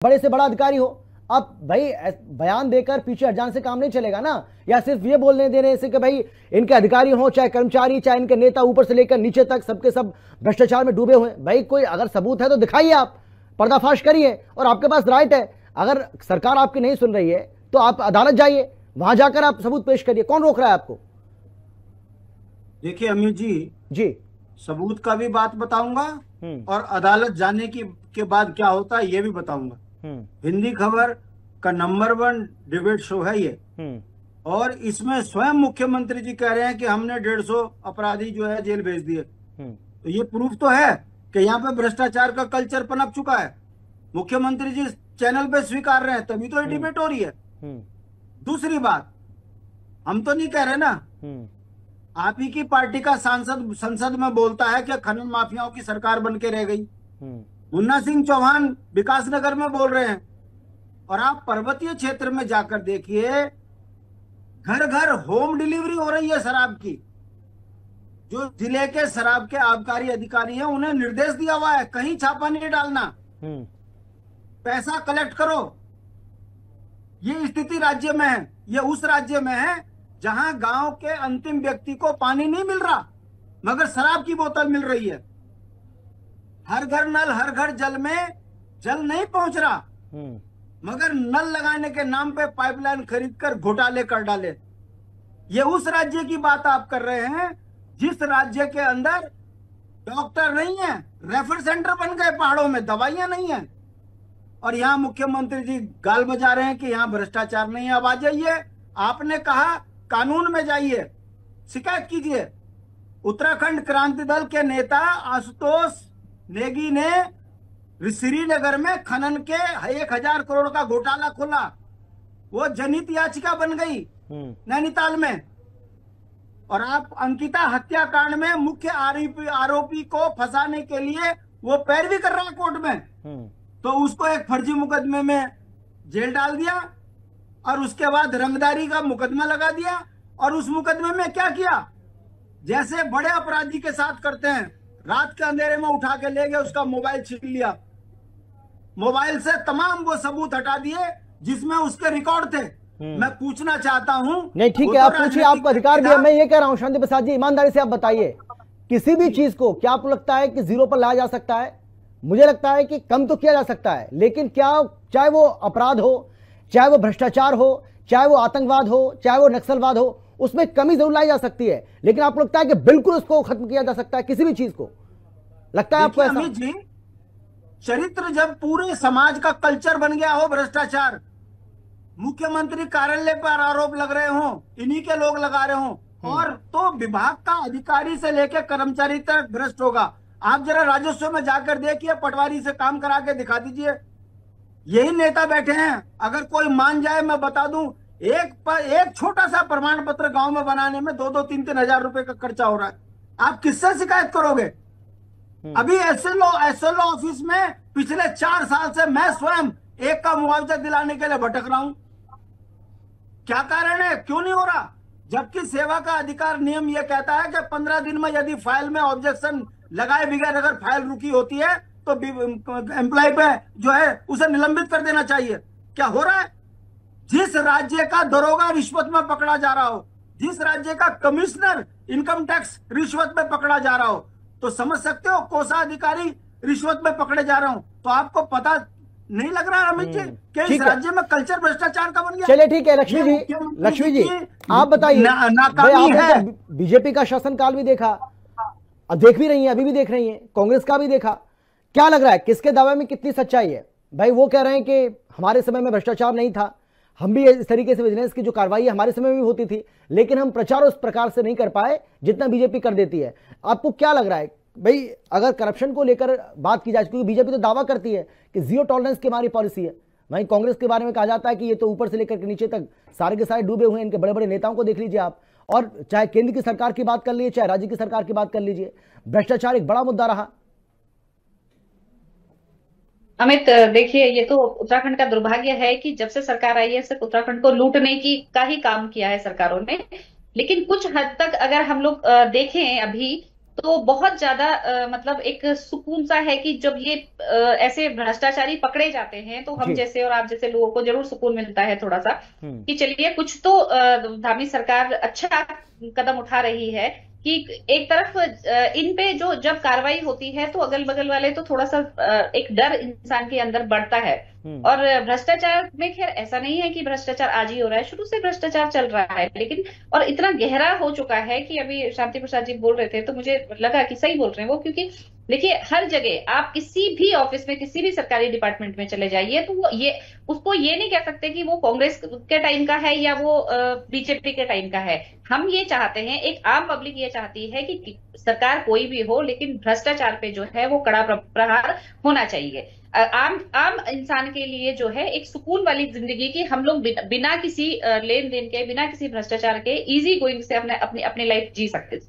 बड़े से बड़ा अधिकारी हो। अब भाई बयान देकर पीछे हट जाने से काम नहीं चलेगा ना, या सिर्फ ये बोलने देने से कि भाई इनके अधिकारी हो चाहे कर्मचारी चाहे इनके नेता ऊपर से लेकर नीचे तक सबके सब भ्रष्टाचार में डूबे हुए। भाई कोई अगर सबूत है तो दिखाइए, आप पर्दाफाश करिए, और आपके पास राइट है। अगर सरकार आपकी नहीं सुन रही है तो आप अदालत जाइए, वहां जाकर आप सबूत पेश करिए, कौन रोक रहा है आपको? देखिए अमित जी, सबूत का भी बात बताऊंगा और अदालत जाने के बाद क्या होता है ये भी बताऊंगा। हिंदी खबर का नंबर 1 डिबेट शो है ये, और इसमें स्वयं मुख्यमंत्री जी कह रहे हैं कि हमने 150 अपराधी जो है जेल भेज दिए। तो ये प्रूफ तो है कि यहाँ पे भ्रष्टाचार का कल्चर पनप चुका है। मुख्यमंत्री जी चैनल पे स्वीकार रहे हैं, तभी तो ये डिबेट हो रही है। दूसरी बात, हम तो नहीं कह रहे ना, आप ही की पार्टी का सांसद संसद में बोलता है कि खनन माफियाओं की सरकार बन के रह गई। मुन्ना सिंह चौहान विकासनगर में बोल रहे हैं, और आप पर्वतीय क्षेत्र में जाकर देखिए, घर घर होम डिलीवरी हो रही है शराब की। जो जिले के शराब के आबकारी अधिकारी हैं उन्हें निर्देश दिया हुआ है कहीं छापा नहीं डालना, पैसा कलेक्ट करो। ये स्थिति राज्य में है। ये उस राज्य में है जहां गांव के अंतिम व्यक्ति को पानी नहीं मिल रहा मगर शराब की बोतल मिल रही है। हर घर नल हर घर जल में जल नहीं पहुंच रहा, मगर नल लगाने के नाम पे पाइपलाइन खरीदकर घोटाले कर डाले। ये उस राज्य की बात आप कर रहे हैं जिस राज्य के अंदर डॉक्टर नहीं है, रेफर सेंटर बन गए पहाड़ों में, दवाइयां नहीं है। और यहाँ मुख्यमंत्री जी गाल बजा रहे हैं कि यहाँ भ्रष्टाचार नहीं है। अब आ जाइए, आपने कहा कानून में जाइए, शिकायत कीजिए। उत्तराखंड क्रांति दल के नेता आशुतोष नेगी ने श्रीनगर में खनन के 1000 करोड़ का घोटाला खोला, वो जनहित याचिका बन गई नैनीताल में। और आप अंकिता हत्याकांड में मुख्य आरोपी को फंसाने के लिए वो पैरवी कर रहा है कोर्ट में, तो उसको एक फर्जी मुकदमे में जेल डाल दिया, और उसके बाद रंगदारी का मुकदमा लगा दिया। और उस मुकदमे में क्या किया, जैसे बड़े अपराधी के साथ करते हैं, रात के अंधेरे में उठा के ले गए, उसका मोबाइल छीन लिया, मोबाइल से तमाम वो सबूत हटा दिए जिसमें उसके रिकॉर्ड थे। मैं पूछना चाहता हूं, नहीं ठीक है, आप पूछिए, आपको अधिकार दिया। मैं ये कह रहा हूं शांति प्रसाद जी, ईमानदारी से आप बताइए, किसी भी चीज को क्या आपको लगता है कि जीरो पर लाया जा सकता है? मुझे लगता है कि कम तो किया जा सकता है, लेकिन क्या चाहे वो अपराध हो, चाहे वो भ्रष्टाचार हो, चाहे वो आतंकवाद हो, चाहे वो नक्सलवाद हो, उसमें कमी जरूर लाई जा सकती है, लेकिन आपको लगता है कि बिल्कुल उसको खत्म किया जा सकता है किसी भी चीज को? लगता है आपको ऐसा? अमित जी, चरित्र जब पूरे समाज का कल्चर बन गया हो भ्रष्टाचार, मुख्यमंत्री कार्यालय पर आरोप लग रहे हो, इन्हीं के लोग लगा रहे हो, और तो विभाग का अधिकारी से लेकर कर्मचारी तक भ्रष्ट होगा। आप जरा राजस्व में जाकर देखिए, पटवारी से काम करा के दिखा दीजिए, यही नेता बैठे हैं। अगर कोई मान जाए, मैं बता दूं, एक छोटा सा प्रमाण पत्र गांव में बनाने में 2-3 हजार रुपए का खर्चा हो रहा है। आप किससे शिकायत करोगे? अभी एसएलओ ऑफिस में पिछले 4 साल से मैं स्वयं एक का मुआवजा दिलाने के लिए भटक रहा हूं। क्या कारण है, क्यों नहीं हो रहा? जबकि सेवा का अधिकार नियम यह कहता है कि 15 दिन में यदि फाइल में ऑब्जेक्शन लगाए बगैर अगर फाइल रुकी होती है तो एम्प्लॉय पे जो है उसे निलंबित कर देना चाहिए। क्या हो रहा है? जिस राज्य का दरोगा रिश्वत में पकड़ा जा रहा हो, जिस राज्य का कमिश्नर इनकम टैक्स रिश्वत में पकड़ा जा रहा हो, तो समझ सकते हो कोषाधिकारी रिश्वत में पकड़े जा रहे हो। तो आपको पता नहीं लग रहा अमित जी कि इस राज्य में कल्चर भ्रष्टाचार का बन गया? चलिए ठीक है, लक्ष्मी जी आप बताइए, आपने बीजेपी का शासनकाल भी देखा, देख भी रही है, अभी भी देख रही है, कांग्रेस का भी देखा, क्या लग रहा है किसके दावे में कितनी सच्चाई है? भाई वो कह रहे हैं कि हमारे समय में भ्रष्टाचार नहीं था, हम भी इस तरीके से विजिलेंस की जो कार्रवाई है हमारे समय में भी होती थी, लेकिन हम प्रचार उस प्रकार से नहीं कर पाए जितना बीजेपी कर देती है। आपको क्या लग रहा है भाई, अगर करप्शन को लेकर बात की जाए, क्योंकि बीजेपी तो दावा करती है कि जीरो टॉलरेंस की हमारी पॉलिसी है, वहीं कांग्रेस के बारे में कहा जाता है कि ये तो ऊपर से लेकर के नीचे तक सारे के सारे डूबे हुए हैं। इनके बड़े बड़े नेताओं को देख लीजिए आप, और चाहे केंद्र की सरकार की बात कर लीजिए चाहे राज्य की सरकार की बात कर लीजिए, भ्रष्टाचार एक बड़ा मुद्दा रहा। अमित देखिए, ये तो उत्तराखंड का दुर्भाग्य है कि जब से सरकार आई है सिर्फ उत्तराखंड को लूटने की का ही काम किया है सरकारों ने। लेकिन कुछ हद तक अगर हम लोग देखें अभी, तो बहुत ज्यादा मतलब एक सुकून सा है कि जब ये ऐसे भ्रष्टाचारी पकड़े जाते हैं तो हम जैसे और आप जैसे लोगों को जरूर सुकून मिलता है थोड़ा सा, कि चलिए कुछ तो धामी सरकार अच्छा कदम उठा रही है। कि एक तरफ इन पे जो जब कार्रवाई होती है तो अगल बगल वाले तो थोड़ा सा एक डर इंसान के अंदर बढ़ता है। और भ्रष्टाचार में खैर ऐसा नहीं है कि भ्रष्टाचार आज ही हो रहा है, शुरू से भ्रष्टाचार चल रहा है, लेकिन और इतना गहरा हो चुका है कि अभी शांति प्रसाद जी बोल रहे थे तो मुझे लगा कि सही बोल रहे हैं वो, क्योंकि देखिए हर जगह आप किसी भी ऑफिस में किसी भी सरकारी डिपार्टमेंट में चले जाइए तो वो ये उसको ये नहीं कह सकते कि वो कांग्रेस के टाइम का है या वो बीजेपी के टाइम का है। हम ये चाहते हैं, एक आम पब्लिक ये चाहती है कि सरकार कोई भी हो लेकिन भ्रष्टाचार पे जो है वो कड़ा प्रहार होना चाहिए। आम आम इंसान के लिए जो है एक सुकून वाली जिंदगी की हम लोग बिना किसी लेन देन के, बिना किसी भ्रष्टाचार के इजी गोइंग से अपने अपनी अपनी लाइफ जी सकते।